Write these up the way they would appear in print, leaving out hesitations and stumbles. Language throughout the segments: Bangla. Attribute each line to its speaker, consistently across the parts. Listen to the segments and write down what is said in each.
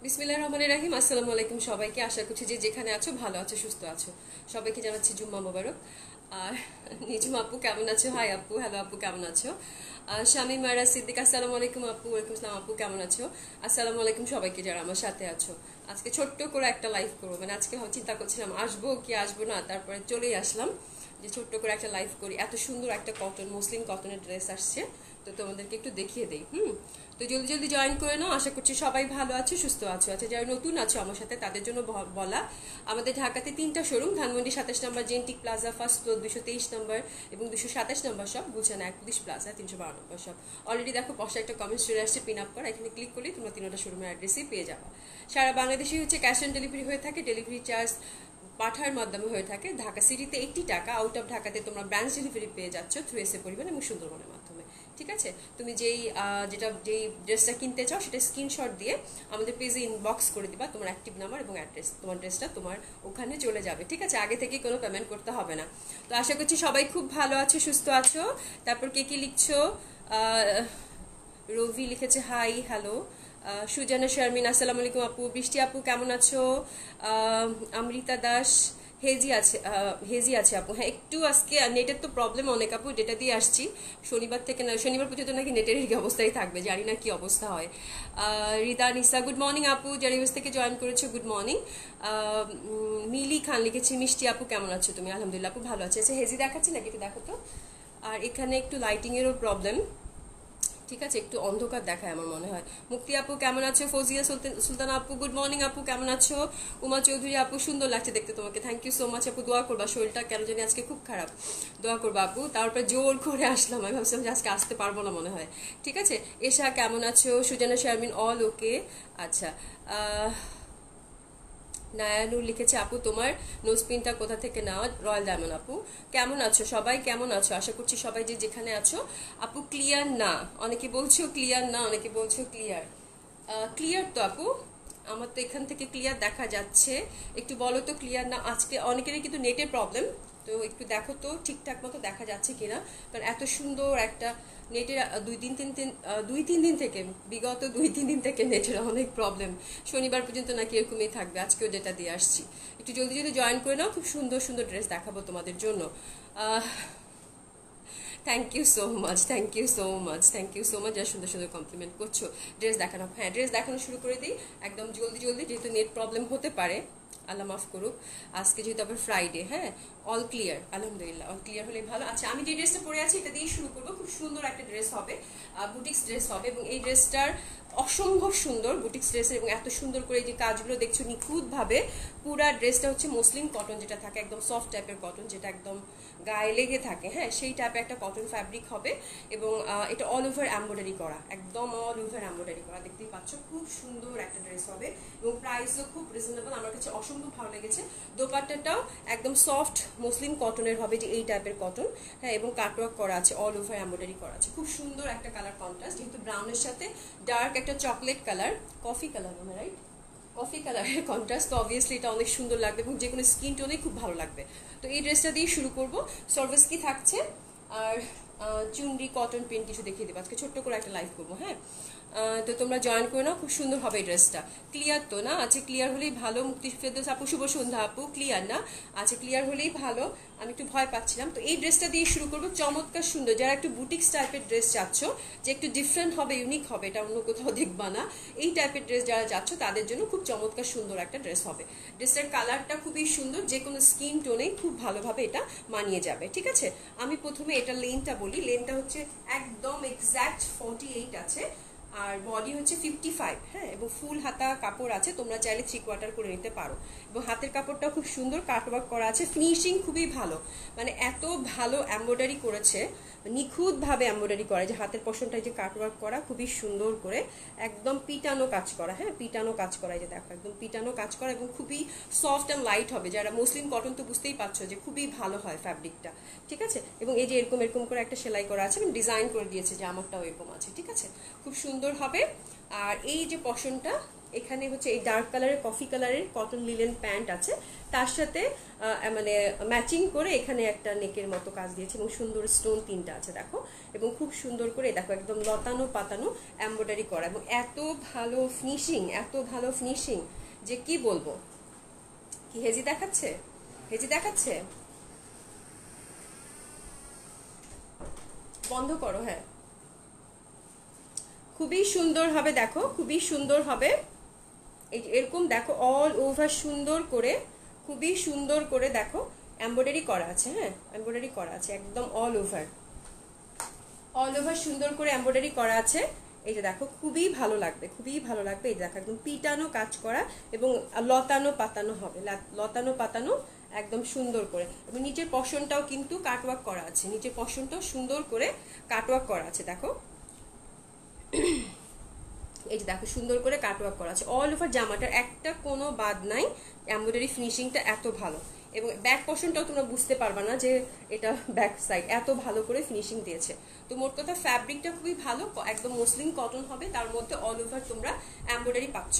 Speaker 1: বিসমিল্লাহির রহমানির রহিম। আসসালামু আলাইকুম সবাইকে। আশা করছি যে যেখানে আছো ভালো আছো, সুস্থ আছো। সবাইকে জানাচ্ছি জুম্মা মোবারক। আর নিজুম আপু কেমন আছো? হাই আপু, হ্যালো আপু, কেমন আছো? শামীম মারা সিদ্দিক, আসসালামু আলাইকুম আপু। ওয়ালাইকুম আসসালাম আপু, কেমন আছো? আসসালামু আলাইকুম সবাইকে যারা আমার সাথে আছো। আজকে ছোট্ট করে একটা লাইভ করবো, মানে আজকে চিন্তা করছিলাম আসবো কি আসবো না, তারপরে চলেই আসলাম যে ছোট্ট করে একটা লাইভ করি। এত সুন্দর একটা কটন, মুসলিম কটনের ড্রেস আসছে, তো তোমাদেরকে একটু দেখিয়ে দেই। তো জলদি জলদি জয়েন করে নাও। আশা করছি সবাই ভালো আছো, সুস্থ আছো। আচ্ছা, যারা নতুন আছো আমার সাথে তাদের জন্য বলা, আমাদের ঢাকাতে 3টা শোরুম, ধানমন্ডি 27 নম্বর জেন্টিক প্লাজা ফার্স্ট ফ্লোর, 223 নম্বর এবং 227 নম্বর সব, গুলশান 1 প্লাজা 312 নম্বর সব। অলরেডি দেখো পাশে একটা কমেন্ট চলে আসছে, পিন আপ করা, এখানে ক্লিক করলে তোমরা 3টা শোরুমের অ্যাড্রেসই পেয়ে যাবে। সারা বাংলাদেশে হচ্ছে ক্যাশ অন ডেলিভারি হয়ে থাকে, ডেলিভারি চার্জ পাঠার মাধ্যমে হয়ে থাকে। ঢাকা সিটিতে 80 টাকা, আউট অফ ঢাকাতে তোমরা ব্রাঞ্চ ডেলিভারি পেয়ে যাচ্ছ থ্রু এসএ পরিবহন এবং সুন্দরবনের মাধ্যমে। ঠিক আছে, তুমি যেই ড্রেসটা কিনতে চাও সেটা স্ক্রিনশট দিয়ে আমাদের পেজে ইনবক্স করে দিবা, তোমার অ্যাক্টিভ নাম্বার এবং অ্যাড্রেস, তোমার ড্রেসটা তোমার ওখানে চলে যাবে। ঠিক আছে, আগে থেকে কোনো পেমেন্ট করতে হবে না। তো আশা করছি সবাই খুব ভালো আছো, সুস্থ আছো। তারপর কে কি লিখছো? রবি লিখেছে হাই, হ্যালো। সুজানা শারমিন, আসসালামু আলাইকুম আপু। বৃষ্টি আপু কেমন আছো? অমৃতা দাস, হেজি আছে আপু। হ্যাঁ, একটু আজকে নেটের তো প্রবলেম অনেক আপু, যেটা দিয়ে আসছি শনিবার থেকে না, শনিবার পর্যন্ত নাকি নেটের এই অবস্থায় থাকবে, জানি না কি অবস্থা হয়। রিদা নিসা, গুড মর্নিং আপু, যারা ইউএস থেকে জয়েন করেছো গুড মর্নিং। মিলি খান লিখেছি মিষ্টি আপু কেমন আছো তুমি? আলহামদুলিল্লাহ আপু ভালো আছে। আচ্ছা, হেজি দেখাচ্ছি নাকি, একটু দেখো তো। আর এখানে একটু লাইটিংয়েরও প্রবলেম, ঠিক আছে, একটু অন্ধকার দেখায় আমার মনে হয়। মুক্তি আপু কেমন আছো? ফৌজিয়া সুলতান আপু গুড মর্নিং আপু কেমন আছো? উমা চৌধুরী আপু, সুন্দর লাগছে দেখতে তোমাকে, থ্যাংক ইউ সো মাচ আপু। দোয়া করবা, শরীরটা কেন জানি আজকে খুব খারাপ, দোয়া করবা আপু। তারপর জোর করে আসলাম, আমি ভাবছিলাম যে আজকে আসতে পারবো না মনে হয়। ঠিক আছে, এশা কেমন আছো? Sujana Sharmin all okay. আচ্ছা, নায়ানুর লিখেছে আপু তোমার নোজপিনটা কোথা থেকে নেওয়া? রয়্যাল ডায়মন্ড আপু। কেমন আছো সবাই, কেমন আছো? আশা করছি সবাই যে যেখানে আছো। আপু ক্লিয়ার না, অনেকে বলছো ক্লিয়ার না, অনেকে বলছো ক্লিয়ার। ক্লিয়ার তো আপু, আমার তো এখান থেকে ক্লিয়ার দেখা যাচ্ছে। একটু বলো তো ক্লিয়ার না। আজকে অনেকেরই কিন্তু নেটের প্রবলেম, তো একটু দেখো তো ঠিকঠাক মতো দেখা যাচ্ছে কিনা, কারণ এত সুন্দর একটা নেটের দুই তিন দিন থেকে, বিগত 2-3 দিন থেকে নেটের অনেক প্রবলেম। শনিবার পর্যন্ত নাকি এরকমই থাকবে, আজকেও যেটা দিয়ে আসছি। একটু জলদি জলদি জয়েন করে নাও, খুব সুন্দর সুন্দর ড্রেস দেখাবো তোমাদের জন্য। Thank you so much, thank you so much, thank you so much, যা সুন্দর সুন্দর কমপ্লিমেন্ট করছো। ড্রেস দেখানো, হ্যাঁ ড্রেস দেখানো শুরু করে দিই একদম জলদি জলদি, যেহেতু নেট প্রবলেম হতে পারে, আল্লাহ মাফ করুক। আজকে যেহেতু আবার ফ্রাইডে, হ্যাঁ অল ক্লিয়ার, আলহামদুলিল্লাহ অল ক্লিয়ার হলে ভালো। আচ্ছা, আমি যে ড্রেসটা পরে আছি এটা দিয়ে শুরু করবো। খুব সুন্দর একটা ড্রেস হবে, বুটিক্স ড্রেস হবে, এবং এই ড্রেসটার অসম্ভব সুন্দর বুটিক্স ড্রেসের, এবং এত সুন্দর করে এই যে কাজগুলো দেখছো নিখুঁতভাবে। পুরা ড্রেসটা হচ্ছে মুসলিম কটন, যেটা থাকে একদম সফট টাইপের কটন, যেটা একদম গায়ে লেগে থাকে, হ্যাঁ সেই টাইপের একটা কটন ফ্যাব্রিক হবে। এবং এটা অল ওভার এমব্রয়ডারি করা, একদম অল ওভার এমব্রয়ডারি করা, দেখতেই পাচ্ছ খুব সুন্দর একটা ড্রেস হবে। এবং প্রাইসও খুব রিজনেবল, আমার কাছে অসম্ভব ভালো লেগেছে। দোপাট্টাটাও একদম সফট মুসলিম কটনের হবে, যে এই টাইপের কটন, হ্যাঁ, এবং কাটওয়ার্ক করা আছে, অল ওভার এমব্রয়ডারি করা আছে। খুব সুন্দর একটা কালার কন্ট্রাস্ট, যেহেতু ব্রাউনের সাথে ডার্ক একটা চকলেট কালার, কফি কালার মানে, রাইট, কফি কালারের কন্ট্রাস্ট, তো অবভিয়াসলি এটা অনেক সুন্দর লাগবে এবং যে কোনো স্কিন টোনেই খুব ভালো লাগবে। তো এই ড্রেসটা দিয়ে শুরু করবো। সার্ভিস কি থাকছে, আর চুনরি কটন প্রিন্ট কিছু দেখিয়ে দেবো। আজকে ছোট্ট করে একটা লাইভ করবো, হ্যাঁ। তো তোমরা জয়েন করে নাও, খুব সুন্দর হবে এই ড্রেসটা। ক্লিয়ার তো না? আচ্ছা, ক্লিয়ার হলেই ভালো। মুক্তি ফেরদৌস আপু, শুভ সন্ধ্যা আপু, ক্লিয়ার না? আচ্ছা, ক্লিয়ার হলেই ভালো, আমি একটু ভয় পাচ্ছিলাম। তো এই ড্রেসটা দিয়ে শুরু করবো, চমৎকার সুন্দর। যারা একটু বুটিক্স টাইপের ড্রেস চাচ্ছ, যে একটু ডিফারেন্ট হবে, ইউনিক হবে, এটা অন্য কোথাও দেখবা না, এই টাইপের ড্রেস যারা চাচ্ছ তাদের জন্য খুব চমৎকার সুন্দর একটা ড্রেস হবে। ড্রেসের কালারটা খুবই সুন্দর, যে কোনো স্কিন টোনেই খুব ভালোভাবে এটা মানিয়ে যাবে। ঠিক আছে, আমি প্রথমে এটা লেনটা বলি। লেনটা হচ্ছে একদম এক্স্যাক্ট 48 আছে, আর বডি হচ্ছে 55, হ্যাঁ, এবং ফুল হাতা কাপড় আছে, তোমরা চাইলে 3/4 করে নিতে পারো। এবং হাতের কাপড়টা খুব সুন্দর কাটওয়ার্ক করা আছে, ফিনিশিং খুবই ভালো, মানে এত ভালো এমব্রয়ডারি করেছে, নিখুঁতভাবে এমব্রয়ডারি করা, যে হাতের পশনটায় যে কাটওয়ার্ক করা খুবই সুন্দর করে, একদম পিটানো কাজ করা, হ্যাঁ পিটানো কাজ করা, এই যে দেখো একদম পিটানো কাজ করা, এবং খুবই সফট অ্যান্ড লাইট হবে। যারা মুসলিম কটন তো বুঝতেই পারছো যে খুবই ভালো হয় ফ্যাব্রিকটা, ঠিক আছে। এবং এই যে এরকম এরকম করে একটা সেলাই করা আছে এবং ডিজাইন করে দিয়েছে, যে আমারটাও এরকম আছে, ঠিক আছে, খুব সুন্দর হবে। আর এই যে পশনটা এখানে হচ্ছে এই ডার্ক কালারের কফি কালারের কটন লিলেন প্যান্ট আছে, তার সাথে মানে ম্যাচিং করে এখানে একটা নেকের মতো কাজ দিয়েছে এবং সুন্দর স্টোন 3টা আছে দেখো, এবং খুব সুন্দর করে দেখো একদম লতানো পাতানো এমব্রয়ডারি করা, এবং এত ভালো ফিনিশিং যে কি বলবো। কি হেজি দেখাচ্ছে? হেজি দেখাচ্ছে? বন্ধ করো। হ্যাঁ, খুবই সুন্দর হবে দেখো, খুবই সুন্দর হবে। এরকম দেখো অল ওভার সুন্দর করে, খুবই সুন্দর করে দেখো এমব্রয়ডারি করা আছে। হ্যাঁ, এমব্রয়ডারি করা আছে একদম অল ওভার সুন্দর করে এমব্রয়ডারি করা আছে। এই যে দেখো খুবই ভালো লাগবে, খুবই ভালো লাগবে। এই দেখো একদম পিটানো কাজ করা এবং লতানো পাতানো হবে, লতানো পাতানো একদম সুন্দর করে। এবং নিচের পশনটাও কিন্তু কাটওয়ার্ক করা আছে, নিচের পশনটাও সুন্দর করে কাটওয়ার্ক করা আছে দেখো। এই যে দেখো সুন্দর করে কাটওয়ার্ক করা আছে অল ওভার জামাটার, একটা কোনো বাদ নাই। এমব্রয়ডারি ফিনিশিংটা এত ভালো, এবং ব্যাক পোর্শনটাও তোমরা বুঝতে পারবা না যে এটা ব্যাক সাইড, এত ভালো করে ফিনিশিং দিয়েছে। তো মোট কথা ফ্যাব্রিকটা খুবই ভালো, একদম মসলিন কটন হবে, তার মধ্যে অল ওভার তোমরা এমব্রয়ডারি পাচ্ছ।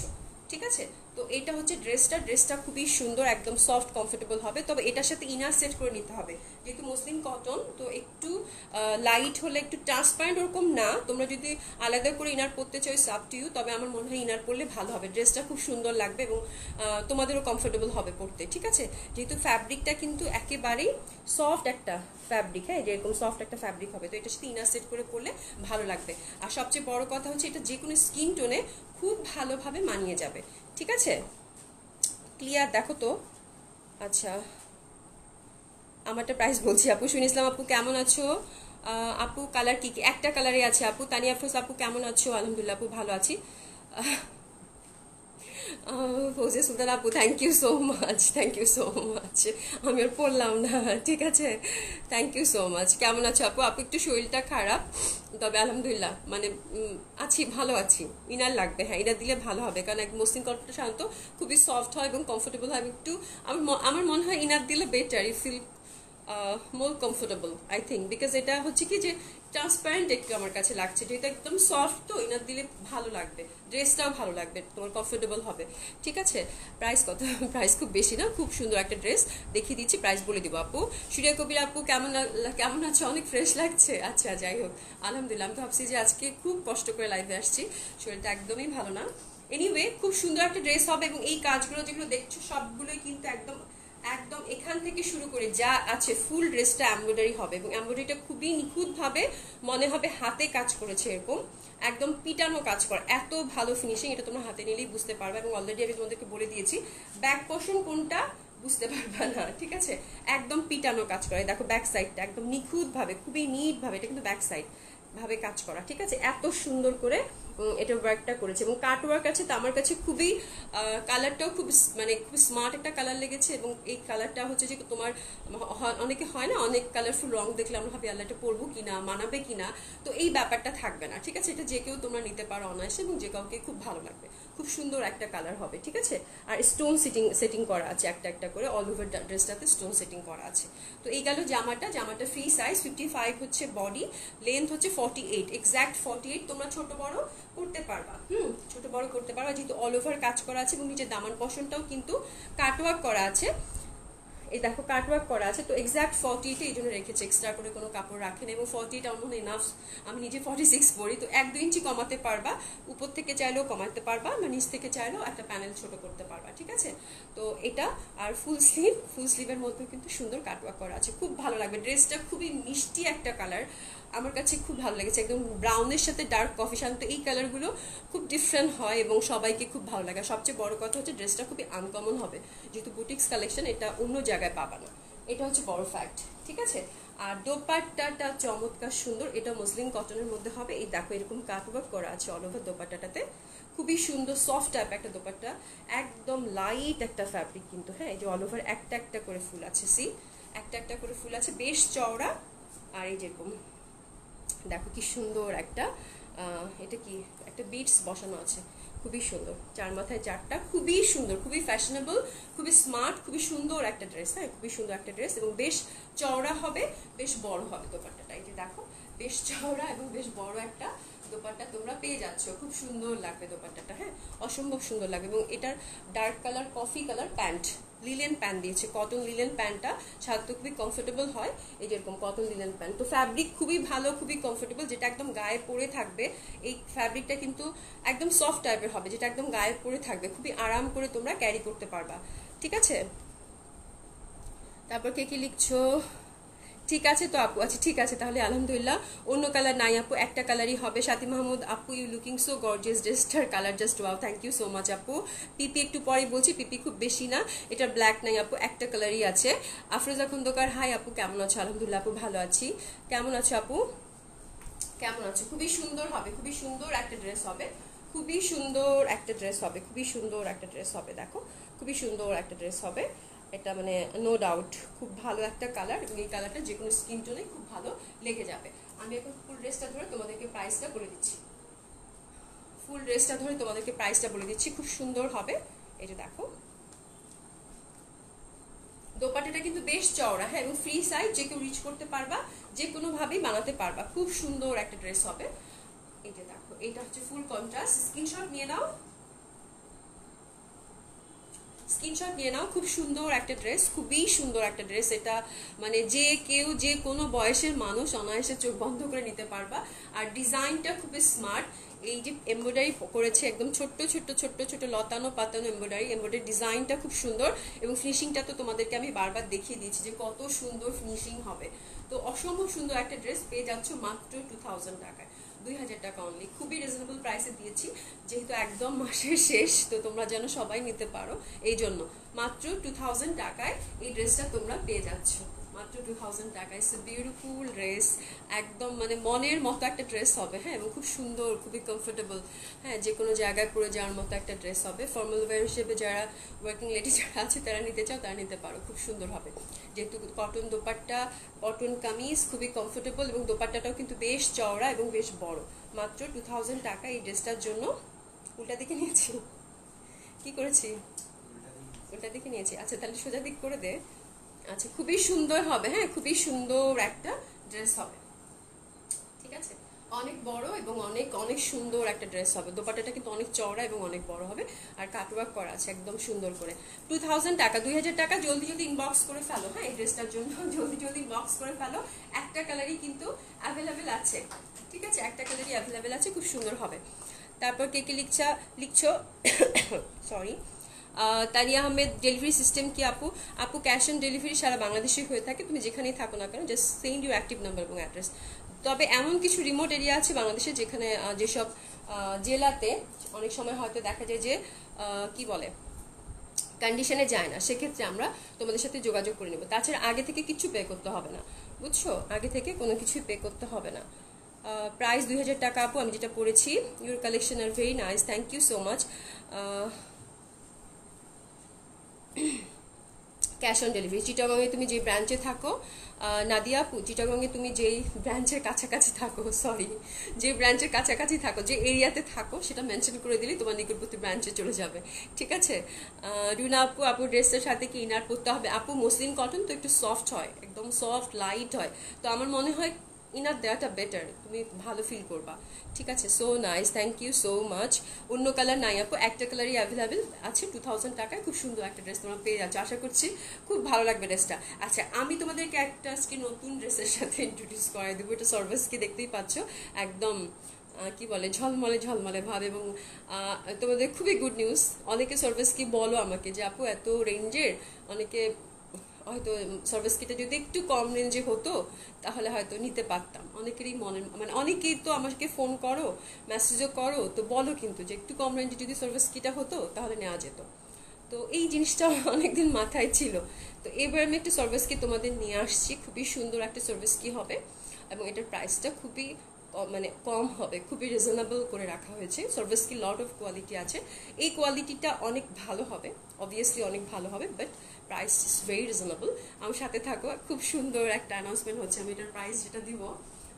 Speaker 1: ঠিক আছে, তো এটা হচ্ছে ড্রেসটা খুবই সুন্দর, একদম সফট কমফোর্টেবল হবে। তবে এটার সাথে ইনার সেট করে নিতে হবে, যেহেতু মসলিন কটন তো একটু লাইট হলে, একটু ট্রান্সপারেন্ট ওরকম না। তোমরা যদি আলাদা করে ইনার পরতে চাও সাব টু ইউ, তবে আমার মনে হয় ইনার পরলে ভালো হবে, ড্রেসটা খুব সুন্দর লাগবে এবং তোমাদেরও কমফোর্টেবল হবে পরতে। ঠিক আছে, যেহেতু ফ্যাব্রিকটা কিন্তু একেবারেই সফট একটা ফ্যাব্রিক, হ্যাঁ যেরকম সফট একটা ফ্যাব্রিক হবে, তো এটার সাথে ইনার সেট করে পরলে ভালো লাগবে। আর সবচেয়ে বড় কথা হচ্ছে এটা যে কোনো স্কিন টোনে খুব ভালোভাবে মানিয়ে যাবে। ঠিক আছে, ক্লিয়ার? দেখো তো। আচ্ছা, আমারটা প্রাইস বলছি। আপু শুন ইসলাম আপু কেমন আছো? আপু কালার কি কি? একটা কালারই আছে আপু। তানিয়া আফরোজ আপু কেমন আছো? আলহামদুলিল্লাহ আপু ভালো আছি। ফৌজিয়া সুলতান আপু থ্যাংক ইউ সো মাচ, আমি আর পড়লাম না। ঠিক আছে, থ্যাংক ইউ সো মাচ। কেমন আছো আপু? আপু একটু শরীরটা খারাপ, তবে আলহামদুলিল্লাহ মানে আছি, ভালো আছি। ইনার লাগবে, হ্যাঁ ইনার দিলে ভালো হবে, কারণ এক মসলিন কটনটা সাধারণত খুবই সফট হয় এবং কমফোর্টেবল হয়। একটু আমার মনে হয় ইনার দিলে better, you feel more comfortable I think, because এটা হচ্ছে কি যে ট্রান্সপারেন্ট একটু আমার কাছে লাগছে, যেটা একদম সফট, তো ইনার দিলে ভালো লাগবে, ড্রেসটাও ভালো লাগবে, তোমার কমফোর্টেবল হবে। ঠিক আছে, প্রাইস কত? প্রাইস খুব বেশি না, খুব সুন্দর একটা ড্রেস, দেখিয়ে দিচ্ছি, প্রাইস বলে দিব আপু। সুরিয়া কবির আপু কেমন আছে? অনেক ফ্রেশ লাগছে। আচ্ছা যাই হোক, আলহামদুলিল্লাহ। আমি ভাবছি যে আজকে খুব কষ্ট করে লাইভে আসছি, শরীরটা একদমই ভালো না। এনিওয়ে খুব সুন্দর একটা ড্রেস হবে, এবং এই কাজগুলো যেগুলো দেখছো সবগুলোই কিন্তু একদম একদম এখান থেকে শুরু করে যা আছে ফুল ড্রেসটা এমব্রয়ডারি হবে, এবং এমব্রয়ডারিটা খুবই নিখুঁতভাবে মনে হবে হাতে কাজ করেছে, এরকম একদম পিটানো কাজ করা, এত ভালো ফিনিশিং। এটা তোমরা হাতে নিলেই বুঝতে পারবে, এবং অলরেডি আমি তোমাদেরকে বলে দিয়েছি ব্যাক পোর্শন কোনটা বুঝতে পারবে না। ঠিক আছে, একদম পিটানো কাজ করে, দেখো ব্যাক সাইডটা একদম নিখুঁতভাবে, খুবই নিট ভাবে, এটা কিন্তু ব্যাক সাইড ভাবে কাজ করা। ঠিক আছে, এত সুন্দর করে এটা ওয়ার্কটা করেছে, এবং কাট ওয়ার্ক আছে। তো আমার কাছে খুবই কালারটাও খুব মানে খুব স্মার্ট একটা কালার লেগেছে, এবং এই কালারটা হচ্ছে যে তোমার অনেকে হয় না, অনেক কালারফুল রং দেখলে আমরা ভাবি আল্লাহ এটা পরবো কিনা, মানাবে কিনা, তো এই ব্যাপারটা থাকবে না। ঠিক আছে, এটা যে কেউ তোমরা নিতে পারো অনায়াসে, এবং যে কাউকে খুব ভালো লাগবে, খুব সুন্দর একটা কালার হবে। ঠিক আছে, আর স্টোন সেটিং করা আছে একটা একটা করে, অল ওভার ড্রেসটাতে স্টোন সেটিং করা আছে। তো এই গেল জামাটা ফ্রি সাইজ, 55 হচ্ছে বডি, লেন্থ হচ্ছে 48, এক্স্যাক্ট 48। তোমরা ছোট বড় করতে পারবা, ছোট বড় করতে পারবা, যেহেতু অল ওভার কাজ করা আছে, এবং নিচে দামান পশনটাও কিন্তু কাটওয়ার্ক করা আছে। এই দেখো কাটওয়ার্ক করা আছে, তো এক্স্যাক্ট 48 এই জন্য রেখেছে, এক্সট্রা করে কোনো কাপড় রাখেন, এবং 48 আমার মনে হয় ইনাফ। আমি নিজে 46 পরি, তো 1-2 ইঞ্চি কমাতে পারবা, উপর থেকে চাইলেও কমাতে পারবা, বা নিচ থেকে চাইলেও একটা প্যানেল ছোট করতে পারবা। ঠিক আছে, তো এটা আর ফুল স্লিভের মধ্যে কিন্তু সুন্দর কাটওয়ার্ক করা আছে, খুব ভালো লাগবে। ড্রেসটা খুবই মিষ্টি একটা কালার, আমার কাছে খুব ভালো লেগেছে, একদম ব্রাউনের সাথে ডার্ক কফি। সাধারণত এই কালারগুলো খুব ডিফারেন্ট হয় এবং সবাইকে খুব ভালো লাগে। সবচেয়ে বড় কথা হচ্ছে ড্রেসটা খুবই আনকমন হবে, যেহেতু বুটিক্স কালেকশন, এটা অন্য জায়গায় পাবা না, এটা হচ্ছে বড় ফ্যাক্ট। ঠিক আছে, আর দোপাট্টাটা চমৎকার সুন্দর, এটা মসলিন কটনের মধ্যে হবে। এই দেখো এরকম কাটওয়ার্ক করা আছে অল ওভার দোপাট্টাটাতে, খুবই সুন্দর সফট টাইপ একটা দোপাট্টা, একদম লাইট একটা ফ্যাব্রিক কিন্তু। হ্যাঁ, এই যে অল ওভার একটা একটা করে ফুল আছে, একটা একটা করে ফুল আছে, বেশ চওড়া। আর এই যেরকম দেখো কি সুন্দর একটা এটা কি একটা বিটস বসানো আছে, খুবই সুন্দর, 4 মাথায় 4টা, খুবই সুন্দর, খুবই ফ্যাশনেবল, খুবই স্মার্ট, খুবই সুন্দর একটা ড্রেস। হ্যাঁ, খুবই সুন্দর একটা ড্রেস, এবং বেশ চওড়া হবে, বেশ বড় হবে দোপাট্টাটা। এই যে দেখো বেশ চওড়া এবং বেশ বড় একটা দোপাট্টা তোমরা পেয়ে যাচ্ছ, খুব সুন্দর লাগবে দোপাট্টাটা, হ্যাঁ অসম্ভব সুন্দর লাগবে। এবং এটার dark colour coffee colour pant, linen pant দিয়েছে, কটন লিলেন প্যান্টটা সাধারণত খুবই কমফোর্টেবল হয়, এই যেরকম কটন লিলেন প্যান্ট। তো ফ্যাব্রিক খুবই ভালো, খুবই কমফোর্টেবল, যেটা একদম গায়ে পরে থাকবে। এই ফ্যাব্রিকটা কিন্তু একদম সফট টাইপের হবে, যেটা একদম গায়ে পরে থাকবে, খুবই আরাম করে তোমরা ক্যারি করতে পারবা, ঠিক আছে। তারপর কে কি লিখছো? ঠিক আছে তো আপু, আচ্ছা ঠিক আছে তাহলে আলহামদুলিল্লাহ। অন্য কালার নাই আপু, একটা কালারই হবে। সাথী মাহমুদ আপু, ইউ লুকিং সো গর্জিয়াস, ড্রেসটার colour just wow, thank you so much আপু। পিপি একটু পরে বলছি, পিপি খুব বেশি না, এটা ব্ল্যাক নাই আপু, একটা কালারই আছে। আফরোজা খন্দকার হাই আপু, কেমন আছো? আলহামদুলিল্লাহ আপু ভালো আছি, কেমন আছো আপু? কেমন আছো? খুবই সুন্দর হবে, খুবই সুন্দর একটা ড্রেস হবে, খুবই সুন্দর একটা ড্রেস হবে, খুবই সুন্দর একটা ড্রেস হবে, দেখো খুবই সুন্দর একটা ড্রেস হবে এটা, মানে নো ডাউট খুব ভালো একটা কালার, এবং এই কালারটা যে কোনো স্কিন টোনে খুব ভালো লেগে যাবে। আমি এখন ফুল ড্রেসটা ধরে তোমাদেরকে প্রাইসটা বলে দিচ্ছি, ফুল ড্রেসটা ধরে তোমাদেরকে প্রাইসটা বলে দিচ্ছি, খুব সুন্দর হবে। এই যে দেখো দোপাট্টাটা কিন্তু বেশ চওড়া, হ্যাঁ, এবং ফ্রি সাইজ, যে কেউ রিচ করতে পারবা, যে কোনো ভাবেই বানাতে পারবা, খুব সুন্দর একটা ড্রেস হবে। এই যে দেখো এটা হচ্ছে ফুল কন্ট্রাস্ট, স্ক্রিনশট নিয়ে নাও, স্ক্রিনশট নিয়ে নাও, খুব সুন্দর একটা ড্রেস, খুবই সুন্দর একটা ড্রেস এটা, মানে যে কেউ যে কোনো বয়সের মানুষ অনায়াসে চোখ বন্ধ করে নিতে পারবা। আর ডিজাইনটা খুবই স্মার্ট, এই যে এমব্রয়ডারি করেছে একদম ছোট্ট ছোট্ট ছোট্ট ছোট্ট লতানো পাতানো এমব্রয়ডারি, ডিজাইনটা খুব সুন্দর, এবং ফিনিশিংটা তো তোমাদেরকে আমি বারবার দেখিয়ে দিয়েছি যে কত সুন্দর ফিনিশিং হবে। তো অসম্ভব সুন্দর একটা ড্রেস পেয়ে যাচ্ছ মাত্র 2000 টাকায়, 2000 টাকা অনলি, খুবই রিজনেবল প্রাইসে দিয়েছি, যেহেতু একদম মাসের শেষ, তো তোমরা যেন সবাই নিতে পারো এই জন্য মাত্র 2000 টাকায় এই ড্রেসটা তোমরা পেয়ে যাচ্ছ, মাত্র 2000 টাকায়। ইটস এ বিউটিফুল ড্রেস, একদম মানে মনের মতো একটা ড্রেস হবে, হ্যাঁ, এবং খুব সুন্দর, খুবই কমফোর্টেবল, হ্যাঁ, যে কোনো জায়গায় পরে যাওয়ার মতো একটা ড্রেস হবে। ফর্মাল ওয়্যার হিসেবে যারা ওয়ার্কিং লেডি যারা আছে তারা নিতে চাও তারা নিতে পারো, খুব সুন্দর হবে, যেহেতু কটন দোপাট্টা, কটন কামিজ, খুবই কমফোর্টেবল, এবং দোপাট্টাটাও কিন্তু বেশ চওড়া এবং বেশ বড়। মাত্র 2000 টাকা এই ড্রেসটার জন্য। উল্টা দিকে নিয়েছি, কি করেছি? উল্টা দিকে নিয়েছি, আচ্ছা তাহলে সোজা দিক করে দে। আচ্ছা খুবই সুন্দর হবে, হ্যাঁ, খুবই সুন্দর একটা ড্রেস হবে, ঠিক আছে, অনেক বড় এবং অনেক অনেক সুন্দর একটা ড্রেস হবে। দোপাট্টাটা কিন্তু অনেক চওড়া এবং অনেক বড় হবে, আর কাটওয়ার্ক করা আছে একদম সুন্দর করে। 2000 টাকা, 2000 টাকা, জলদি জলদি ইনবক্স করে ফেলো, হ্যাঁ, এই ড্রেসটার জন্য জলদি জলদি ইনবক্স করে ফেলো। একটা কালারই কিন্তু অ্যাভেলেবেল আছে, ঠিক আছে, একটা কালারই অ্যাভেলেবেল আছে, খুব সুন্দর হবে। তারপর কে কে লিখছো sorry, Tania Ahmed, delivery system কি আপু? আপু ক্যাশ অন ডেলিভারি সারা বাংলাদেশে হয়ে থাকে, তুমি যেখানেই থাকো না কেন just send you active number এবং অ্যাড্রেস। তবে এমন কিছু রিমোট এরিয়া আছে বাংলাদেশে যেখানে যেসব জেলাতে অনেক সময় হয়তো দেখা যায় যে কি বলে কন্ডিশনে যায় না, সেক্ষেত্রে আমরা তোমাদের সাথে যোগাযোগ করে নেব। তাছাড়া আগে থেকে কিছু পে করতে হবে না, বুঝছো, আগে থেকে কোনো কিছুই পে করতে হবে না। প্রাইস 2000 টাকা আপু, আমি যেটা পড়েছি। Your collection are very nice, thank you so much. Cash on delivery, চিটাগংয়ে তুমি যে ব্রাঞ্চে থাকো, নাদিয়া আপু, চিটাগংয়ে তুমি যেই ব্রাঞ্চের কাছাকাছি থাকো, সরি, যে ব্রাঞ্চের কাছাকাছি থাকো, যে এরিয়াতে থাকো সেটা মেনশন করে দিলেই তোমার নিকটবর্তী ব্রাঞ্চে চলে যাবে, ঠিক আছে। রুনা আপু, আপু ড্রেসের সাথে কি ইনার পরতে হবে? আপু মসলিন কটন তো একটু সফট হয়, একদম সফট লাইট হয়, তো আমার মনে হয় ইনার দেওয়াটা বেটার, তুমি ভালো ফিল করবা, ঠিক আছে। So nice, thank you so much. অন্য কালার নাই আপু, একটা কালারই অ্যাভেলেবেল আছে, 2000 টাকায় খুব সুন্দর একটা ড্রেস তোমরা পেয়ে যাচ্ছ, আশা করছি খুব ভালো লাগবে ড্রেসটা। আচ্ছা আমি তোমাদেরকে একটা আজকে নতুন ড্রেসের সাথে ইন্ট্রোডিউস করাই দেবো, এটা সার্ভিসকে দেখতেই পাচ্ছ, একদম কি বলে ঝলমলে ঝলমলে ভাব, এবং তোমাদের খুবই গুড নিউজ, অনেকে সার্ভিস কি বলো আমাকে যে আপু এত রেঞ্জের, অনেকে হয়তো সার্ভিস কিটা যদি একটু কম রেঞ্জে হতো তাহলে হয়তো নিতে পারতাম, অনেকেরই মনে, মানে অনেকেই তো আমাকে ফোন করো, মেসেজও করো, তো বলো কিন্তু যে একটু কম রেঞ্জে যদি সার্ভিস কিটা হতো তাহলে নেওয়া যেত। তো এই জিনিসটা অনেকদিন মাথায় ছিল, তো এবার আমি একটা সার্ভিস কি তোমাদের নিয়ে আসছি, খুবই সুন্দর একটা সার্ভিস কি হবে, এবং এটার প্রাইসটা খুবই মানে কম হবে, খুবই রিজনেবল করে রাখা হয়েছে। সার্ভিস কি লট অফ কোয়ালিটি আছে, এই কোয়ালিটিটা অনেক ভালো হবে, অবভিয়াসলি অনেক ভালো হবে, but price is very reasonable. আমার সাথে থাকো, খুব সুন্দর একটা অ্যানাউন্সমেন্ট হচ্ছে, আমি এটার প্রাইস যেটা দিব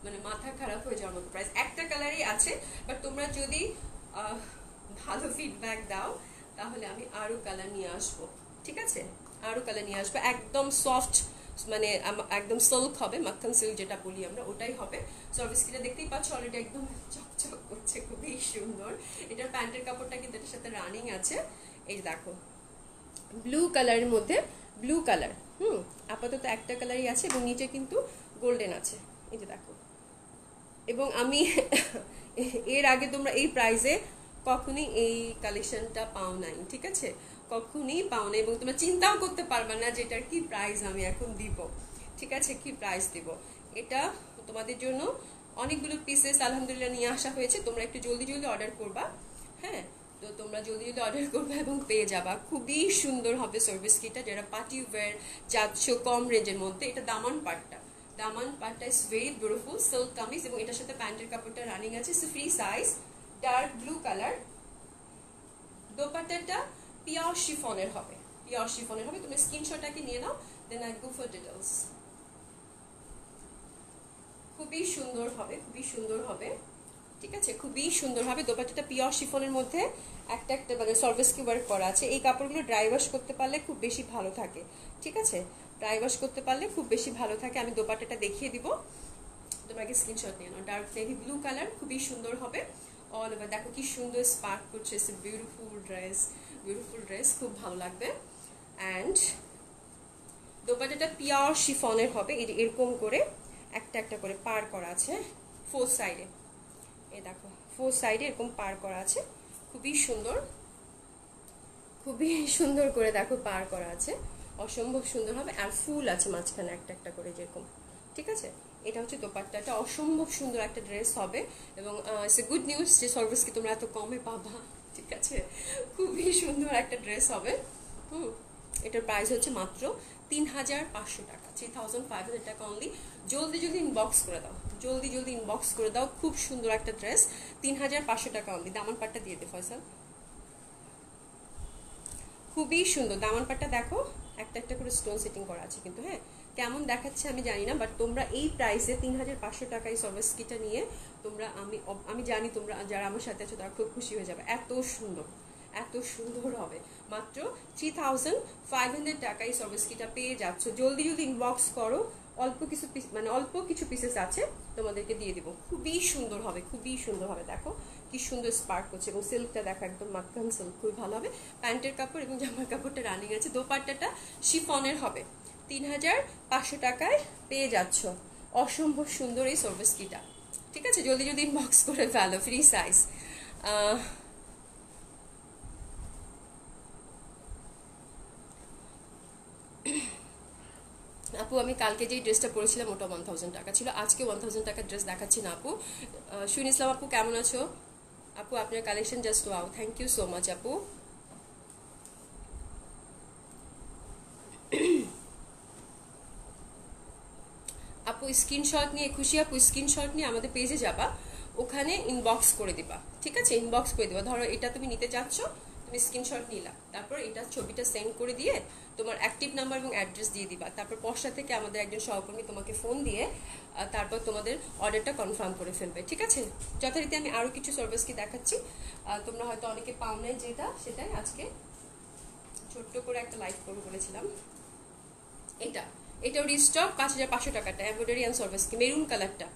Speaker 1: মানে মাথা খারাপ হয়ে যাওয়ার মতো প্রাইস, একটা কালারই আছে, বাট তোমরা যদি ভালো ফিডব্যাক দাও তাহলে আমি আরো কালার নিয়ে আসবো, ঠিক আছে, আরো কালার নিয়ে আসবো, একদম সফট মানে একদম সিল্ক হবে, মাখন সিল্ক যেটা বলি আমরা, ওটাই হবে। সার্ভিস কিটা দেখতেই পাচ্ছ অলরেডি একদম চকচক করছে, খুবই সুন্দর। এটার প্যান্টের কাপড়টা কিন্তু এটার সাথে রানিং আছে। এই দেখো ব্লু কালারের মধ্যে, ব্লু কালার, আপাতত একটা কালারই আছে এবং নিচে কিন্তু গোল্ডেন আছে, এই যে দেখো। এবং আমি এর আগে তোমরা এই প্রাইসে কখনই এই কালেকশনটা পাও নাই, ঠিক আছে, কখনই পাও না, এবং তোমরা চিন্তাও করতে পারবে না যে এটার কি প্রাইস আমি এখন দিব, ঠিক আছে, কি প্রাইস দিব। এটা তোমাদের জন্য অনেকগুলো পিসেস আলহামদুলিল্লাহ নিয়ে আসা হয়েছে, তোমরা একটু জলদি জলদি অর্ডার করবা। হ্যাঁ, তো তোমরা জলদি জলদি অর্ডার করবে এবং পেয়ে যাবা। খুবই সুন্দর হবে সার্ভিস কিটা, যারা পার্টি ওয়্যার চাচ্ছ কম রেঞ্জের মধ্যে। এটা দামান পাটটা, দামান পাটটা is very beautiful silk kameez, এবং এটার সাথে প্যান্টের কাপড়টা রানিং আছে, free size, dark blue colour. দোপাট্টাটা পিওর শিফনের হবে, পিওর শিফনের হবে। তুমি স্ক্রিনশটটাকে নিয়ে নাও, then I go for details. খুবই সুন্দর হবে, খুবই সুন্দর হবে, ঠিক আছে, খুবই সুন্দর হবে। দোপাট্টাটা পিওর শিফনের মধ্যে একটা একটা মানে সার্ভিস কি ওয়ার্ক করা আছে। এই কাপড়গুলো ড্রাই ওয়াশ করতে পারলে খুব বেশি ভালো থাকে, ঠিক আছে, ড্রাই ওয়াশ করতে পারলে খুব বেশি ভালো থাকে। আমি দোপাট্টাটা দেখিয়ে দিব, তোমাকে স্ক্রিনশট নিয়ে নাও। ডার্ক নেভি ব্লু কালার, খুবই সুন্দর হবে অল ওভার। দেখো কি সুন্দর স্পার্ক করছে, বিউটিফুল ড্রেস, বিউটিফুল ড্রেস, খুব ভালো লাগবে। অ্যান্ড দোপাট্টাটা পিওর শিফনের হবে, এরকম করে একটা একটা করে পার করা আছে ফোর সাইডে। এই দেখো ফোর সাইডে এরকম পার করা আছে, খুবই সুন্দর, খুবই সুন্দর করে দেখো পার করা আছে, অসম্ভব সুন্দর হবে। আর ফুল আছে মাঝখানে একটা একটা করে যেরকম, ঠিক আছে। এটা হচ্ছে দোপাট্টাটা, অসম্ভব সুন্দর একটা ড্রেস হবে। এবং ইটস এ গুড নিউজ যে সার্ভিস কি তোমরা এত কমে পাবা, ঠিক আছে, খুবই সুন্দর একটা ড্রেস হবে। এটার প্রাইস হচ্ছে মাত্র ৩,৫০০ টাকা, 3,500 টাকা অনলি। জলদি জলদি ইনবক্স করে দাও, জলদি জলদি ইনবক্স করে দাও। খুব সুন্দর একটা ড্রেস, ৩,৫০০ টাকা অনলি। দামান পাটটা দিয়ে দে ফয়সাল, খুবই সুন্দর দামান পাটটা। দেখো একটা একটা করে স্টোন সেটিং করা আছে কিন্তু, হ্যাঁ, কেমন দেখাচ্ছে আমি জানি না, বাট তোমরা এই প্রাইসে ৩,৫০০ টাকা এই সার্ভিস কিটা নিয়ে তোমরা, আমি জানি তোমরা যারা আমার সাথে আছো তারা খুব খুশি হয়ে যাবে। এত সুন্দর, এত সুন্দর হবে। মাত্র 3,500 টাকা এই সার্ভিস কিটা পেয়ে যাচ্ছ। জলদি জলদি ইনবক্স করো, অল্প কিছু পিস মানে অল্প কিছু পিসেস আছে, তোমাদেরকে দিয়ে দিব। খুবই সুন্দর হবে, খুবই সুন্দর হবে। দেখো কি সুন্দর স্পার্ক করছে, এবং সিল্কটা দেখো একদম মাখন সিল্ক, খুবই ভালো হবে। প্যান্টের কাপড় এবং জামার কাপড়টা রানিং আছে। দোপাট্টাটা শিফনের হবে। ৩,৫০০ টাকায় পেয়ে যাচ্ছ অসম্ভব সুন্দর এই সার্ভিস কিটা, ঠিক আছে। জলদি জলদি ইনবক্স করে ফেলো, ফ্রি সাইজ। আপু আমি কালকে যেই ড্রেসটা পরেছিলাম ওটা 1000 টাকা ছিল, আজকে 1000 টাকার ড্রেস দেখাচ্ছি না আপু। শুন ইসলাম আপু কেমন আছো? আপু আপনার collection just wow, thank you so much আপু। আপু স্ক্রিনশট নিয়ে, খুশি আপু স্ক্রিনশট নিয়ে আমাদের পেজে যাবা, ওখানে ইনবক্স করে দিবা, ঠিক আছে, ইনবক্স করে দিবা। ধরো এটা তুমি নিতে চাচ্ছ, তুমি স্ক্রিনশট নিলা, তারপর এটা ছবিটা সেন্ড করে দিয়ে তোমার অ্যাক্টিভ নাম্বার এবং অ্যাড্রেস দিয়ে দিবা। তারপর পশ্চাৎ থেকে আমাদের একজন সহকর্মী তোমাকে ফোন দিয়ে তারপর তোমাদের অর্ডারটা কনফার্ম করে ফেলবে, ঠিক আছে। যথারীতি আমি আরও কিছু সার্ভিস কি দেখাচ্ছি, তোমরা হয়তো অনেকে পাও নাই যেটা, সেটাই আজকে ছোট্ট করে একটা লাইভ করে বলেছিলাম। এটাও রিস্টক 5,500 টাকাটা, এমব্রয়ডারি অ্যান্ড সার্ভিস কি, মেরুন কালারটা।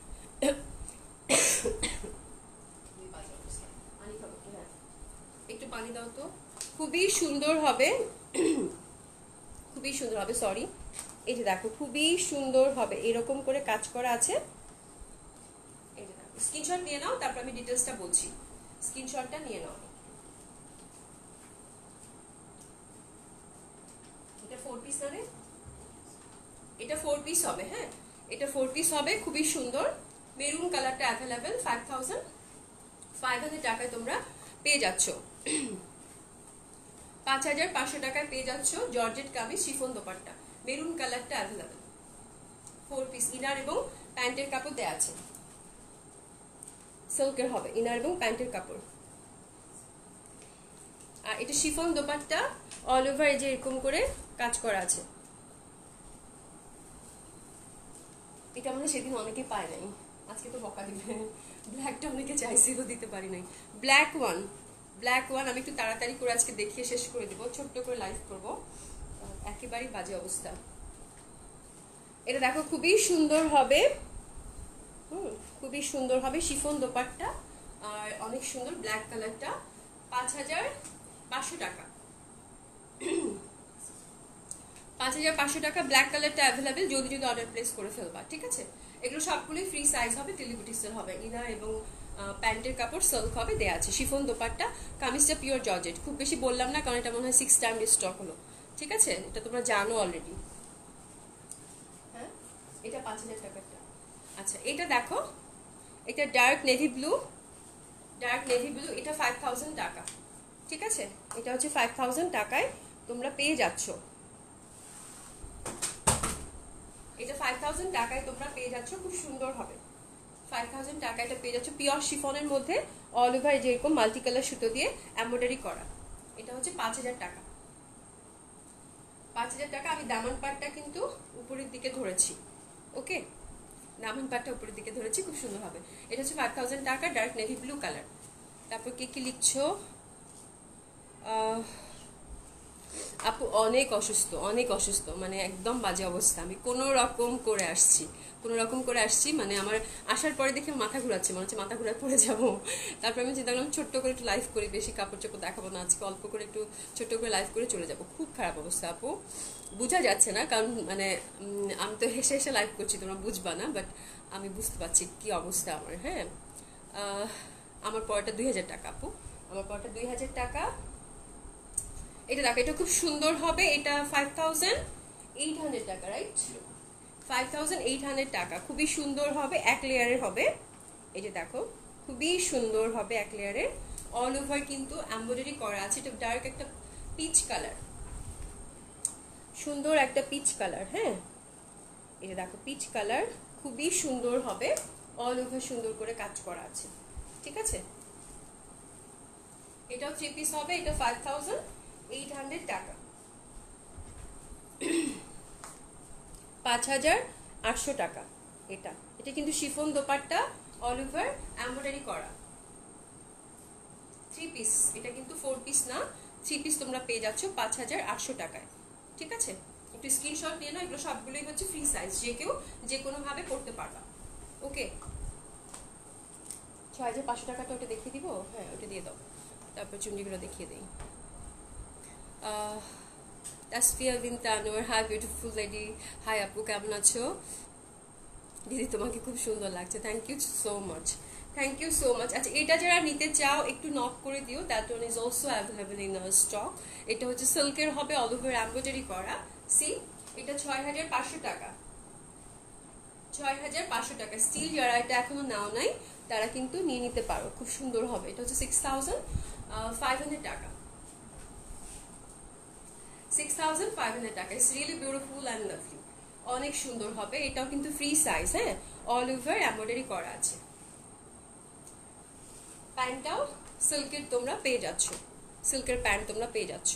Speaker 1: একটু পানি দাও তো, খুবই সুন্দর হবে, খুবই সুন্দর হবে, সরি। এই যে দেখো খুবই সুন্দর হবে, এরকম করে কাজ করা আছে। এই যে দেখো, স্ক্রিনশট নিয়ে নাও, তারপর আমি ডিটেলসটা বলছি। স্ক্রিনশটটা নিয়ে নাও। এটা 4 পিস হবে, এটা 4 পিস হবে, হ্যাঁ, এটা 4 পিস হবে, খুবই সুন্দর। মেরুন কালারটা অ্যাভেলেবেল। 5,500 টাকায় তোমরা পেয়ে যাচ্ছ, 5,500 টাকায় পেয়ে যাচ্ছ georgette kameez chiffon dupatta, maroon কালারটা অ্যাভেলেবেল। 4 পিস, ইনার এবং প্যান্টের কাপড় দেয়া আছে, সিল্কের হবে ইনার এবং প্যান্টের কাপড়। আর এটা শিফন দোপাট্টা, অল ওভার এই যে এরকম করে কাজ করা আছে। এটা মানে সেদিন অনেকে পায় নাই, আজকে তো বকা দিবে। ব্ল্যাকটা অনেকে চাইছিল, দিতে পারি নাই। ব্ল্যাক ওয়ান আমি একটু তাড়াতাড়ি করে আজকে দেখিয়ে শেষ করে দিব, ছোট্ট করে লাইভ করব, একেবারেই বাজে অবস্থা। এটা দেখো খুবই সুন্দর হবে, খুবই সুন্দর হবে শিফন দোপাট্টা, আর অনেক সুন্দর ব্ল্যাক কালারটা। 5,500 টাকা, 5,500 টাকা ব্ল্যাক কালারটা অ্যাভেলেবেল, যদি যদি অর্ডার প্লেস করে ফেলবা, ঠিক আছে। এগুলো সবগুলোই ফ্রি সাইজ হবে, টেলিবুটিক্সের হবে, ইনার এবং প্যান্টের কাপড় সিল্ক হবে, দেয়া আছে শিফন দোপাট্টা। কামিজটা পিওর জর্জেট, খুব বেশি বললাম না কারণ এটা মনে হয় 6 টাইম স্টক হলো, ঠিক আছে, এটা তোমরা জানো অলরেডি। হ্যাঁ, এটা 5,000 টাকারটা। আচ্ছা এটা দেখো, এটা dark navy blue, dark navy blue, এটা 5,000 টাকা, ঠিক আছে। এটা হচ্ছে 5,000 টাকায় তোমরা পেয়ে যাচ্ছ, এটা 5,000 টাকায় তোমরা পেয়ে যাচ্ছ, খুব সুন্দর হবে। 5,000 টাকা এটা পেয়ে যাচ্ছ পিওর শিফনের মধ্যে, অল ওভার যেরকম মাল্টি কালার সুতো দিয়ে এমব্রয়ডারি করা। এটা হচ্ছে 5,000 টাকা, 5,000 টাকা। আমি দামান পাটটা কিন্তু উপরের দিকে ধরেছি, ওকে, দামান পাটটা উপরের দিকে ধরেছি, খুব সুন্দর হবে। এটা হচ্ছে 5,000 টাকা, ডার্ক নেভি ব্লু কালার। তারপর কি কি লিখছো? আপু অনেক অসুস্থ, অনেক অসুস্থ, মানে একদম বাজে অবস্থা। আমি কোনো রকম করে আসছি, কোনো রকম করে আসছি, মানে আমার আসার পরে দেখে মাথা ঘুরাচ্ছে, মনে হচ্ছে মাথা ঘুরায় পড়ে যাবো। তারপর আমি চিন্তা করলাম ছোট্ট করে একটু লাইভ করি, বেশি কাপড় চোপড় দেখাবো না আজকে, অল্প করে একটু ছোট্ট করে লাইভ করে চলে যাবো। খুব খারাপ অবস্থা আপু, বোঝা যাচ্ছে না কারণ মানে আমি তো হেসে হেসে লাইভ করছি, তোমরা বুঝবা না, বাট আমি বুঝতে পারছি কি অবস্থা আমার। হ্যাঁ, আমার পরটা 2,000 টাকা আপু, আমার পরটা 2,000 টাকা। এটা দেখো, এটা খুব সুন্দর হবে, এটা 5,800 টাকা, রাইট, 5,800 টাকা, খুবই সুন্দর হবে, এক লেয়ারের হবে। এই যে দেখো খুবই সুন্দর হবে, এক লেয়ারের, অল ওভার কিন্তু এমব্রয়ডারি করা আছে। এটা ডার্ক একটা পিচ কালার, সুন্দর একটা পিচ কালার। হ্যাঁ, এই যে দেখো পিচ কালার, খুবই সুন্দর হবে, অল ওভার সুন্দর করে কাজ করা আছে, ঠিক আছে। এটাও 3 পিস হবে, এটা 5,800 টাকা, 5,800 টাকা। এটা এটা কিন্তু chiffon dupatta, all over embroidery করা 3 পিস, এটা কিন্তু 4 পিস না, 3 পিস তোমরা পেয়ে যাচ্ছ 5,800 টাকায়, ঠিক আছে। একটু স্ক্রিনশট নিয়ে নাও, এগুলো সবগুলোই হচ্ছে ফ্রি সাইজ, যে কেউ যে কোনো ভাবে পড়তে পারবা, ওকে। 6,500 টাকাটা ওটা দেখিয়ে দিব, হ্যাঁ ওটা দিয়ে দাও, তারপর চুন্ডিগুলো দেখিয়ে দিই। Tasfia bin Tanor, hi beautiful lady, hi আপু, কেমন আছো? দিদি তোমাকে খুব সুন্দর লাগছে, thank you so much, thank you so much. আচ্ছা এটা যারা নিতে চাও একটু নক করে দিও, that one is also available in our stock. এটা হচ্ছে সিল্কের হবে, অল ওভার এমব্রয়ডারি করা, সি। এটা 6,500 টাকা, 6,500 টাকা। স্টিল যারা এটা এখনো নাও নাই তারা কিন্তু নিয়ে নিতে পারো, খুব সুন্দর হবে। এটা হচ্ছে 6,500 টাকা, 6,500 টাকা। It's really beautiful and lovely, অনেক সুন্দর হবে। এটাও কিন্তু ফ্রি সাইজ, হ্যাঁ, অল ওভার এমব্রয়ডারি করা আছে। প্যান্টটাও সিল্কের তোমরা পেয়ে যাচ্ছ, সিল্কের প্যান্ট তোমরা পেয়ে যাচ্ছ।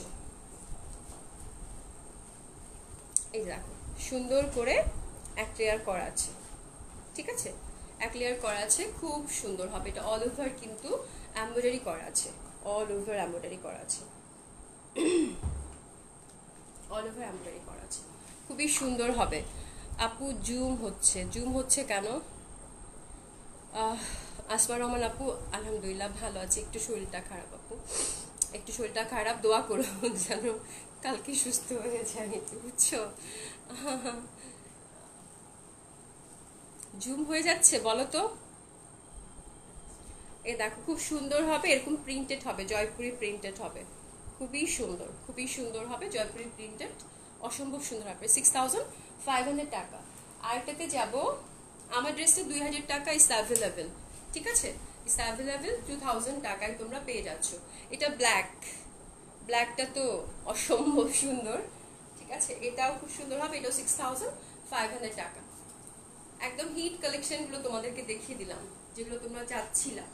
Speaker 1: এই দেখো সুন্দর করে এক লেয়ার করা আছে, ঠিক আছে, এক লেয়ার করা আছে, খুব সুন্দর হবে। এটা অল ওভার কিন্তু এমব্রয়ডারি করা আছে, অল ওভার এমব্রয়ডারি করা আছে, অল ওভার এমব্রয়ডারি করা আছে, খুবই সুন্দর হবে। আপু জুম হচ্ছে, জুম হচ্ছে কেন? আসমা রহমান আপু, আলহামদুলিল্লাহ ভালো আছে, একটু শরীরটা খারাপ আপু, একটু শরীরটা খারাপ, দোয়া করো যেন কালকে সুস্থ হয়ে যায়, বুঝছো। জুম হয়ে যাচ্ছে বলো তো। এ দেখো খুব সুন্দর হবে, এরকম প্রিন্টেড হবে, জয়পুরি প্রিন্টেড হবে, খুবই সুন্দর, খুবই সুন্দর হবে, জয়পুরি প্রিন্টেড, অসম্ভব সুন্দর হবে। 6,500 টাকা। আরেকটাতে যাব, আমার ড্রেসটা 2,000 টাকা, ইস অ্যাভেলেবেল, ঠিক আছে, ইস অ্যাভেলেবেল 2,000 টাকায় তোমরা পেয়ে যাচ্ছ। এটা ব্ল্যাক, ব্ল্যাকটা তো অসম্ভব সুন্দর, ঠিক আছে, এটাও খুব সুন্দর হবে, এটাও 6,500 টাকা। একদম হিট কালেকশনগুলো তোমাদেরকে দেখিয়ে দিলাম যেগুলো তোমরা চাচ্ছিলা।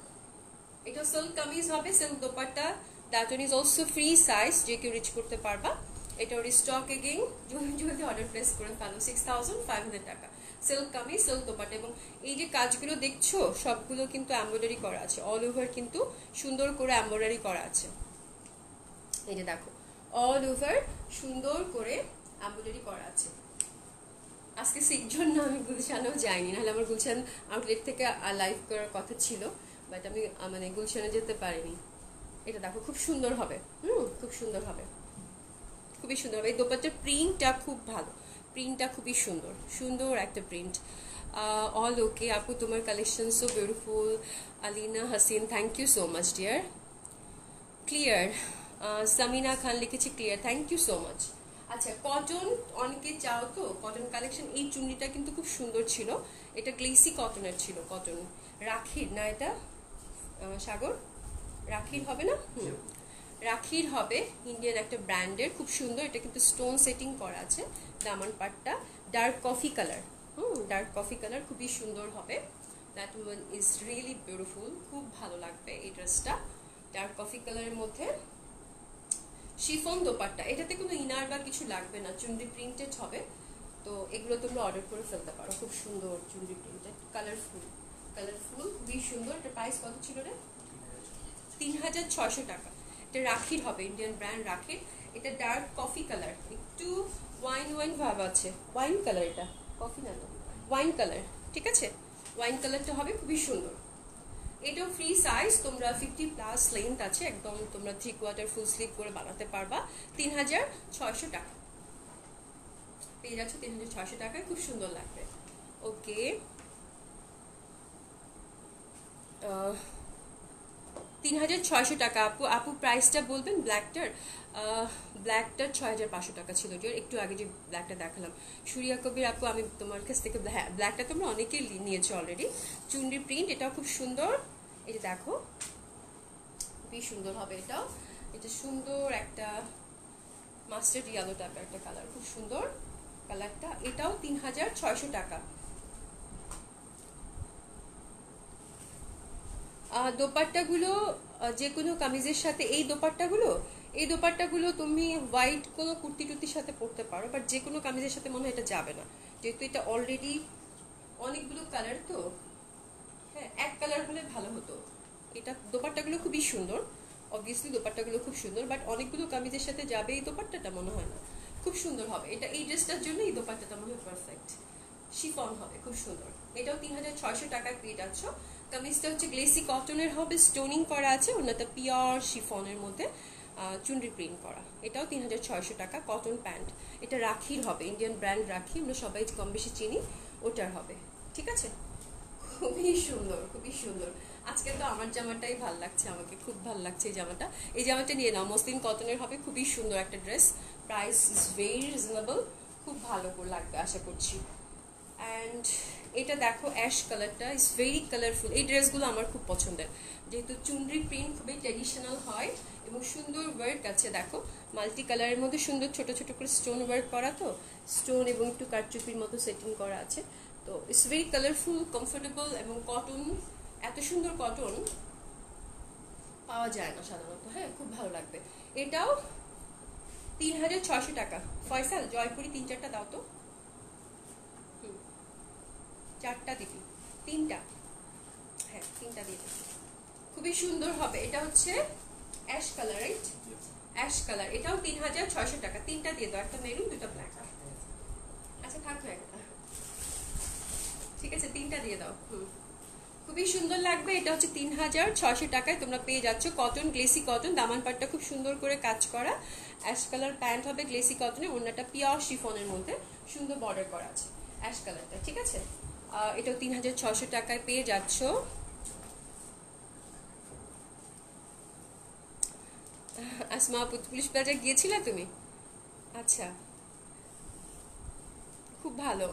Speaker 1: এটা সিল্ক কামিজ হবে, silk dupatta, that one is also free size, যে কেউ রিচ করতে পারবা। এটা রিস্টক এগেইন, জলদি জলদি অর্ডার প্লেস করে ফেলো। 6,500 টাকা, সিল্ক কামিজ, সিল্ক দোপাট্টা। এবং এই যে কাজগুলো দেখছো সবগুলো কিন্তু এমব্রয়ডারি করা আছে, অল ওভার কিন্তু সুন্দর করে এমব্রয়ডারি করা আছে। এই যে দেখো অল ওভার সুন্দর করে এমব্রয়ডারি করা আছে, আজকে সিক জন্য আমি গুলশানেও যাইনি, নাহলে আমার গুলশান আউটলেট থেকে লাইভ করার কথা ছিল, বাট আমি মানে গুলশানে যেতে পারিনি। এটা দেখো খুব সুন্দর হবে, খুব সুন্দর হবে, খুবই সুন্দর হবে। এই দোপাট্টার প্রিন্টটা খুব ভালো, প্রিন্টটা খুবই সুন্দর, সুন্দর একটা প্রিন্ট। অল ওকে আপু, তোমার collection so beautiful. Alina Hasin, thank you so much dear. Clear, Samina Khan লিখেছি clear, thank you so much. আচ্ছা, কটন অনেকে চাও তো কটন কালেকশন। এই চুন্নিটা কিন্তু খুব সুন্দর ছিল, এটা গ্লেসি কটনের ছিল, কটন রাখির না এটা সাগর, রাখির হবে না? রাখির হবে, ইন্ডিয়ান একটা ব্র্যান্ডের, খুব সুন্দর। এটা কিন্তু স্টোন সেটিং করা আছে, দামান পাটটা dark coffee colour, dark coffee colour, খুবই সুন্দর হবে। That one is really beautiful, খুব ভালো লাগবে এই ড্রেসটা, ডার্ক কফি কালারের মধ্যে। শিফন দোপাট্টা, এটাতে কোনো ইনার বা কিছু লাগবে না, চুনরি প্রিন্টেড হবে। তো এগুলো তোমরা অর্ডার করে ফেলতে পারো, খুব সুন্দর চুনরি প্রিন্টেড, কালারফুল, কালারফুল, খুবই সুন্দর। এটা প্রাইস কত ছিল রে? 3600 টাকা। এটা রাখির হবে, ইন্ডিয়ান ব্র্যান্ড রাখির। এটা ডার্ক কফি কালার, একটু ওয়াইন ওয়াইন ভাব আছে, ওয়াইন কালার, এটা কফি না তো ওয়াইন কালার, ঠিক আছে? ওয়াইন কালারটা হবে, খুবই সুন্দর। এটাও ফ্রি সাইজ, তোমরা 50+ লেন্থ আছে, একদম তোমরা 3/4 ফুল স্লিভ করে বানাতে পারবা। 3600 টাকা পেয়ে যাচ্ছ, 3600 টাকায়, খুব সুন্দর লাগবে। ওকে, 3600 টাকা। আপু আপু প্রাইসটা বলবেন ব্ল্যাকটার? ব্ল্যাকটার 6500 টাকা ছিল, যে একটু আগে যে ব্ল্যাকটা দেখালাম। সুরিয়া কবির আপু, আমি তোমার কাছ থেকে, হ্যাঁ ব্ল্যাকটা তোমরা অনেকেই নিয়েছো অলরেডি। চুনরি প্রিন্ট, এটাও খুব সুন্দর, এটা দেখো খুবই সুন্দর হবে এটাও। এটা সুন্দর একটা মাস্টার্ড ইয়েলো টাইপের একটা কালার, খুব সুন্দর কালারটা। এটাও 3600 টাকা। দোপাট্টাগুলো যে কোনো কামিজের সাথে, এই দোপাট্টাগুলো তুমি হোয়াইট কোনো কুর্তি টুর্তির সাথে পরতে পারো, বাট যে কোনো কামিজের সাথে মনে হয় এটা যাবে না, যেহেতু এটা অলরেডি অনেকগুলো কালার তো। হ্যাঁ, এক কালার হলে ভালো হতো। এটা দোপাট্টাগুলো খুবই সুন্দর, অবভিয়াসলি দোপাট্টাগুলো খুব সুন্দর, বাট অনেকগুলো কামিজের সাথে যাবে এই দোপাট্টাটা মনে হয় না। খুব সুন্দর হবে এটা, এই ড্রেসটার জন্য এই দোপাট্টাটা মনে হয় পারফেক্ট। শিফন হবে, খুব সুন্দর। এটাও 3600 টাকায় পেয়ে যাচ্ছ। কামিজটা হচ্ছে গ্লেসি কটনের হবে, স্টোনিং করা আছে, ওনাটা পিওর শিফনের মধ্যে চুনরি প্রিন্ট করা। এটাও 3600 টাকা, কটন প্যান্ট। এটা রাখির হবে, ইন্ডিয়ান ব্র্যান্ড রাখি, আমরা সবাই কম বেশি চিনি, ওটার হবে, ঠিক আছে? খুবই সুন্দর, খুবই সুন্দর। আজকে তো আমার জামাটাই ভাল লাগছে, আমাকে খুব ভাল লাগছে এই জামাটা। এই জামাটা নিয়ে নাও, মসলিন কটনের হবে, খুবই সুন্দর একটা dress, price is very reasonable, খুব ভালো করে লাগবে আশা করছি। অ্যান্ড এটা দেখো অ্যাশ কালারটা ইজ ভেরি কালারফুল। এই ড্রেসগুলো আমার খুব পছন্দের, যেহেতু চুনরি প্রিন্ট খুবই ট্র্যাডিশনাল হয় এবং সুন্দর ওয়ার্ক আছে। দেখো মাল্টি কালারের মধ্যে সুন্দর ছোট ছোট করে স্টোন ওয়ার্ক করা, তো স্টোন এবং একটু কারচুপির মতো সেটিং করা আছে। তো ইটস ভেরি কালারফুল, কমফোর্টেবল, এবং কটন, এত সুন্দর কটন পাওয়া যায় না সাধারণত। হ্যাঁ, খুব ভালো লাগবে। এটাও 3600 টাকা। ফয়সাল, জয়পুরি 3-4টা দাও তো, 4টা দিবি, 3টা, হ্যাঁ 3টা দিয়ে দিবি, খুবই সুন্দর হবে। এটা হচ্ছে ash colour, right? Ash colour, এটাও 3600 টাকা। 3টা দিয়ে দাও, একটা মেরুন, 2টা ব্ল্যাক। আচ্ছা থাক না একটা, ঠিক আছে 3টা দিয়ে দাও। খুবই সুন্দর লাগবে। এটা হচ্ছে 3600 টাকায় তোমরা পেয়ে যাচ্ছ, কটন, গ্লেসি কটন, দামান পাটটা খুব সুন্দর করে কাজ করা, অ্যাশ কালার প্যান্ট হবে গ্লেসি কটনে, ওড়নাটা পিওর শিফনের মধ্যে সুন্দর বর্ডার করা আছে অ্যাশ কালারটা, ঠিক আছে? এটাও 3600 টাকায় পেয়ে যাচ্ছ। আসমা, পুলিশ প্লাজা গিয়েছিলে তুমি? আচ্ছা, খুব ভালো।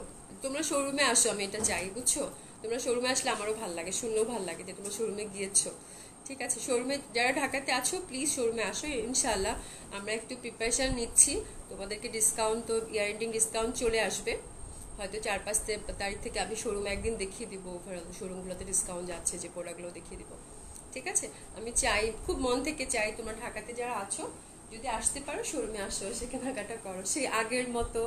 Speaker 1: তোমরা শোরুমে আসো, আমি এটা চাই, বুঝছো? তোমরা শোরুমে আসলে আমারও ভালো লাগে, শুনলেও ভালো লাগে যে তোমরা শোরুমে গিয়েছো, ঠিক আছে? শোরুমে যারা ঢাকাতে আছো প্লিজ শোরুমে আসো, ইনশাল্লাহ আমরা একটু প্রিপারেশন নিচ্ছি, তোমাদেরকে ডিসকাউন্ট, তো ইয়ার এন্ডিং ডিসকাউন্ট চলে আসবে হয়তো 4-5 তারিখ থেকে। আমি শোরুমে একদিন দেখিয়ে দিব, ওভারঅল শোরুমগুলোতে ডিসকাউন্ট যাচ্ছে, যে প্রোডাক্টগুলো দেখিয়ে দিব, ঠিক আছে? আমি চাই, খুব মন থেকে চাই, তোমরা ঢাকাতে যারা আছো যদি আসতে পারো শোরুমে আসো, সে কেনাকাটা করো, সেই আগের মতো।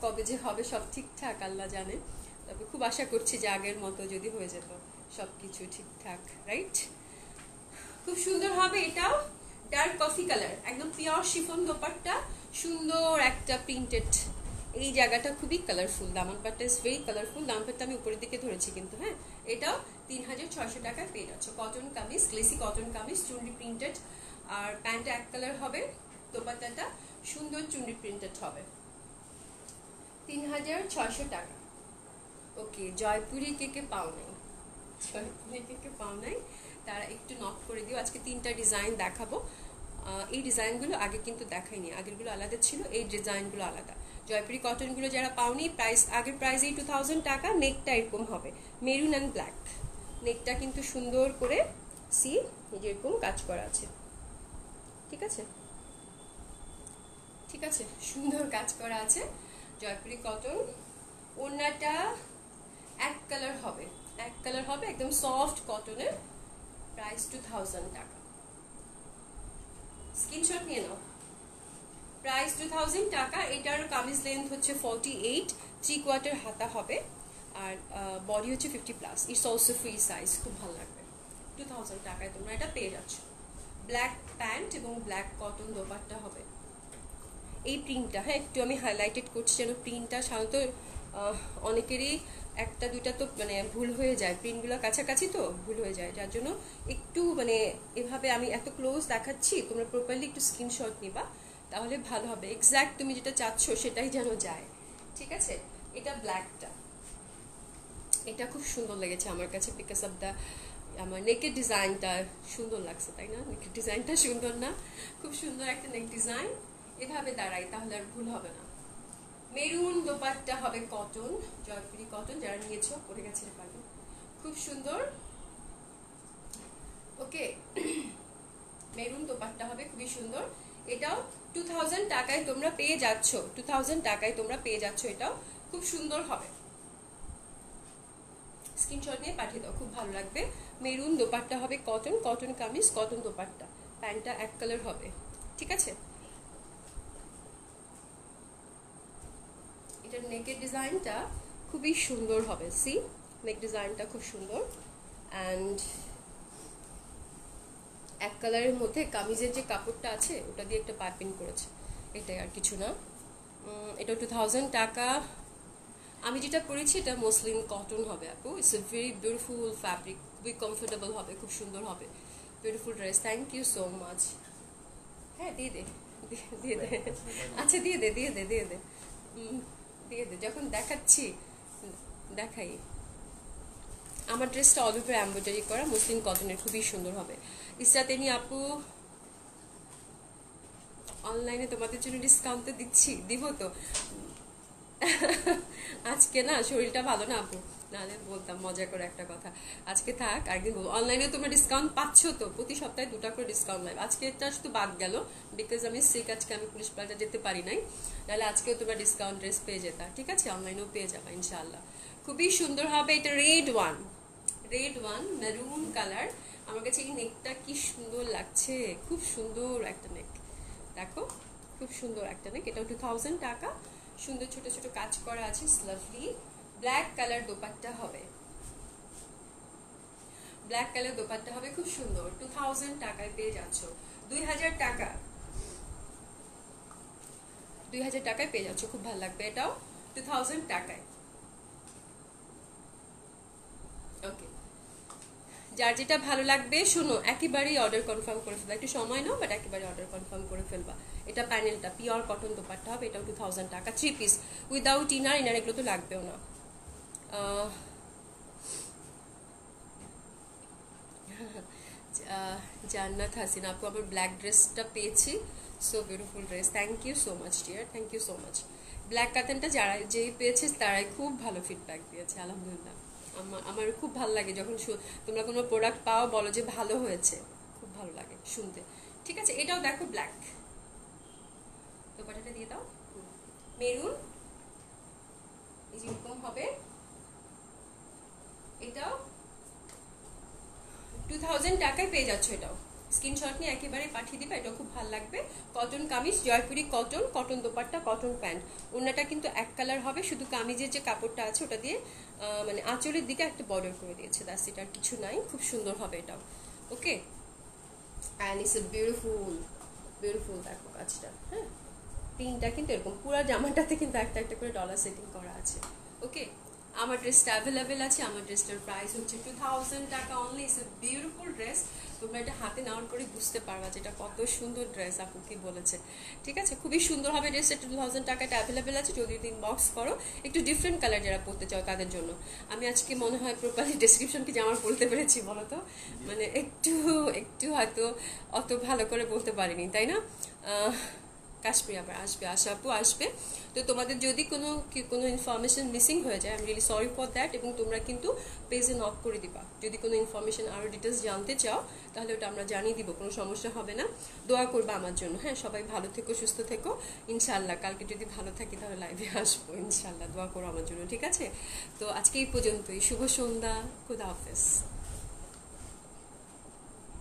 Speaker 1: কবে যে হবে সব ঠিকঠাক আল্লাহ জানে, তবে খুব আশা করছি যে আগের মতো যদি হয়ে যেত সব কিছু ঠিকঠাক, রাইট? খুব সুন্দর হবে। এটাও ডার্ক কফি কালার, একদম পিওর শিফন দোপাট্টা, সুন্দর একটা প্রিন্টেড, এই জায়গাটা খুবই কালারফুল, দামান পাটটা ইজ ভেরি কালারফুল। দামান পাটটা আমি উপরের দিকে ধরেছি কিন্তু, হ্যাঁ। এটাও 3600 টাকায় পেয়ে যাচ্ছে। Cotton kameez, glace cotton kameez, chunri printed, আর প্যান্টটা এক কালার হবে, দোপাট্টাটা সুন্দর চুনরি প্রিন্টেড হবে। 3600 টাকা। ওকে, জয়পুরি কে পাও নাই, জয়পুরি কে পাও নাই, তারা একটু নক করে দিও। আজকে 3টা ডিজাইন দেখাবো। এই ডিজাইনগুলো আগে কিন্তু দেখাইনি, আগেরগুলো আলাদা ছিল, এই ডিজাইনগুলো আলাদা। জয়পুরি কটনগুলো যারা পাওনি, প্রাইস আগের প্রাইস এই 2000 টাকা। নেকটা এরকম হবে মেরুন অ্যান্ড ব্ল্যাক, নেকটা কিন্তু সুন্দর করে সি যেরকম কাজ করা আছে, ঠিক আছে, ঠিক আছে, সুন্দর কাজ করা আছে। জয়পুরি কটন, ওড়নাটা এক কালার হবে, এক কালার হবে, একদম সফট কটনের, প্রাইস 2000 টাকা। স্ক্রিনশট নিয়ে নাও। প্রাইস 2000 টাকা। এটার কামিজ লেন্থ হচ্ছে 48, 3/4 হাতা হবে, আর বডি হচ্ছে 50+। ইটস অলসো ফ্রি সাইজ, খুব ভালো লাগবে। 2000 টাকায় তোমরা এটা পেয়ে যাচ্ছ। ব্ল্যাক প্যান্ট এবং ব্ল্যাক কটন দোপাট্টা হবে। এই প্রিন্টটা, হ্যাঁ, একটু আমি হাইলাইটেড করছি যেন প্রিন্টটা, সাধারণত অনেকেরই একটা দুইটা তো মানে ভুল হয়ে যায়, প্রিন্টগুলো কাছাকাছি তো ভুল হয়ে যায়, যার জন্য একটু মানে এভাবে আমি এত ক্লোজ দেখাচ্ছি, তোমরা প্রপারলি একটু স্ক্রিনশট নিবা, তাহলে ভালো হবে। এক্স্যাক্ট তুমি যেটা চাচ্ছ সেটাই যেন যায়, ঠিক আছে। এটা ব্ল্যাকটা, এটা খুব সুন্দর লেগেছে আমার কাছে, বিকজ অফ দ্য আমার নেকের ডিজাইনটা সুন্দর লাগছে, তাই না? নেকের ডিজাইনটা সুন্দর না? খুব সুন্দর একটা নেক ডিজাইন, এভাবে দাঁড়াই তাহলে আর ভুল হবে না। মেরুন দোপাট্টা হবে কটন, জয়পুরি কটন, যারা নিয়েছো পরে গেছে পারবে, খুব সুন্দর। ওকে, মেরুন দোপাট্টা হবে খুবই সুন্দর। এটাও 2000 টাকায় তোমরা পেয়ে যাচ্ছ, 2000 টাকায় তোমরা পেয়ে যাচ্ছ, এটাও খুব সুন্দর হবে। স্ক্রিনশট নিয়ে পাঠিয়ে দাও, খুব ভালো লাগবে। মেরুন দোপাট্টা হবে cotton, cotton kameez, cotton dupatta, প্যান্টটা এক কালার হবে, ঠিক আছে। এটার নেকের ডিজাইনটা খুবই সুন্দর হবে, সি নেক ডিজাইনটা খুব সুন্দর। অ্যান্ড এক কালারের মধ্যে কামিজের যে কাপড়টা আছে ওটা দিয়ে একটা পাইপিং করেছে, এটাই আর কিছু না। এটা 2000 টাকা। আমি যেটা পরেছি এটা মসলিন কটন হবে আপু, it's a very beautiful fabric, খুবই কমফোর্টেবল হবে, খুব সুন্দর হবে, beautiful dress. Thank you so much. হ্যাঁ দিয়ে দে, দিয়ে দে, আচ্ছা দিয়ে দে, দিয়ে দে, দিয়ে দে, দিয়ে দে, যখন দেখাচ্ছি দেখাই। আমার ড্রেসটা অল ওভার এমব্রয়ডারি করা, মসলিন কটনের, খুবই সুন্দর হবে। ইসরাতেনি আপু, অনলাইনে তোমাদের জন্য ডিসকাউন্ট তো দিচ্ছি, দিব তো। আজকে না শরীরটা ভালো না আপু, নাহলে বলতাম মজা করে একটা কথা। আজকে থাক, আরেকদিন বলবো। অনলাইনে তোমরা ডিসকাউন্ট পাচ্ছ তো, প্রতি সপ্তাহে 2টা করে ডিসকাউন্ট লাইভ। আজকে এটা শুধু বাদ গেল বিকজ আমি সিক, আজকে আমি পুলিশ প্লাজা যেতে পারি নাই, নাহলে আজকেও তোমরা ডিসকাউন্ট ড্রেস পেয়ে যেতা, ঠিক আছে। অনলাইনেও পেয়ে যাবা ইনশাআল্লাহ, খুবই সুন্দর হবে। এটা red one, red one maroon colour. আমার কাছে এই নেকটা কি সুন্দর লাগছে, খুব সুন্দর একটা নেক, দেখো খুব সুন্দর একটা নেক। এটাও 2000 টাকা। সুন্দর ছোট ছোট কাজ করা আছে, লাভলি। ব্ল্যাক কালার দোপাট্টা হবে, ব্ল্যাক কালার দোপাট্টা হবে, খুব সুন্দর। 2000 টাকায় পেয়ে যাচ্ছ। 2000 টাকা, 2000 টাকায় পেয়ে যাচ্ছ, খুব ভালো লাগবে। এটাও 2000 টাকায়। ওকে, যার যেটা ভালো লাগবে শোনো, একেবারেই অর্ডার কনফার্ম করে ফেলবা, একটু সময় নাও, বাট একেবারে অর্ডার কনফার্ম করে ফেলবা। এটা প্যানেলটা পিওর কটন দোপাট্টা হবে, এটাও 2000 টাকা। 3 পিস উইদাউট ইনার, ইনার এগুলো তো লাগবেও না। জান্নাত হাসিনা আপু, আমার ব্ল্যাক ড্রেসটা পেয়েছি, so beautiful dress, thank you so much dear, thank you so much. Black কাতানটা যারা যেই পেয়েছে তারাই খুব ভালো ফিডব্যাক দিয়েছে, আলহামদুলিল্লাহ। আমার খুব ভালো লাগে যখন তোমরা কোনো প্রোডাক্ট পাও, বলো যে ভালো হয়েছে, খুব ভালো লাগে শুনতে, ঠিক আছে। এটাও দেখো ব্ল্যাক, দোপাট্টাটা দিয়ে দাও, মেরুন, এই যেরকম হবে। এটাও 2000 টাকায় পেয়ে যাচ্ছ। এটাও স্ক্রিনশট নিয়ে একেবারে পাঠিয়ে দিবে, এটাও খুব ভালো লাগবে। Cotton kameez, Jaipuri cotton, cotton dupatta, cotton pant. ওড়নাটা কিন্তু এক কালার হবে, শুধু কামিজের যে কাপড়টা আছে ওটা দিয়ে মানে আঁচলের দিকে একটা বর্ডার করে দিয়েছে, দ্যাটস ইট, আর কিছু নাই। খুব সুন্দর হবে এটাও, okay. And it's a beautiful, beautiful দেখো কাজটা, হ্যাঁ তিনটা কিন্তু এরকম পুরো জামাটাতে কিন্তু একটা একটা করে ডলার সেটিং করা আছে। ওকে, আমার ড্রেসটা অ্যাভেলেবেল আছে। আমার ড্রেসটার প্রাইস হচ্ছে 2000 টাকা only. It's a beautiful dress. তোমরা এটা হাতে নেওয়ার পরে বুঝতে পারবা যে এটা কত সুন্দর ড্রেস, আপু কি বলেছে। ঠিক আছে, খুবই সুন্দর হবে ড্রেসটা। 2000 টাকাটা অ্যাভেলেবেল আছে, যদি ইনবক্স করো। একটু ডিফারেন্ট কালার যারা পরতে চাও তাদের জন্য। আমি আজকে মনে হয় প্রপারলি ডেসক্রিপশন কি জামার বলতে পেরেছি বলো তো? মানে একটু একটু হয়তো অত ভালো করে বলতে পারিনি, তাই না? কাশ্মীর আবার আসবে, আশা আপু আসবে। তো তোমাদের যদি কোনো ইনফরমেশন মিসিং হয়ে যায়, I am really sorry for that. এবং তোমরা কিন্তু পেজে নক করে দিবা যদি কোনো ইনফরমেশন আরও ডিটেলস জানতে চাও, তাহলে ওটা আমরা জানিয়ে দিব, কোনো সমস্যা হবে না। দোয়া করবা আমার জন্য, হ্যাঁ? সবাই ভালো থেকো, সুস্থ থেকো ইনশাল্লাহ। কালকে যদি ভালো থাকি তাহলে লাইভে আসবো ইনশাল্লাহ। দোয়া করো আমার জন্য, ঠিক আছে? তো আজকে এই পর্যন্তই। শুভ সন্ধ্যা, খুদা হাফেজ।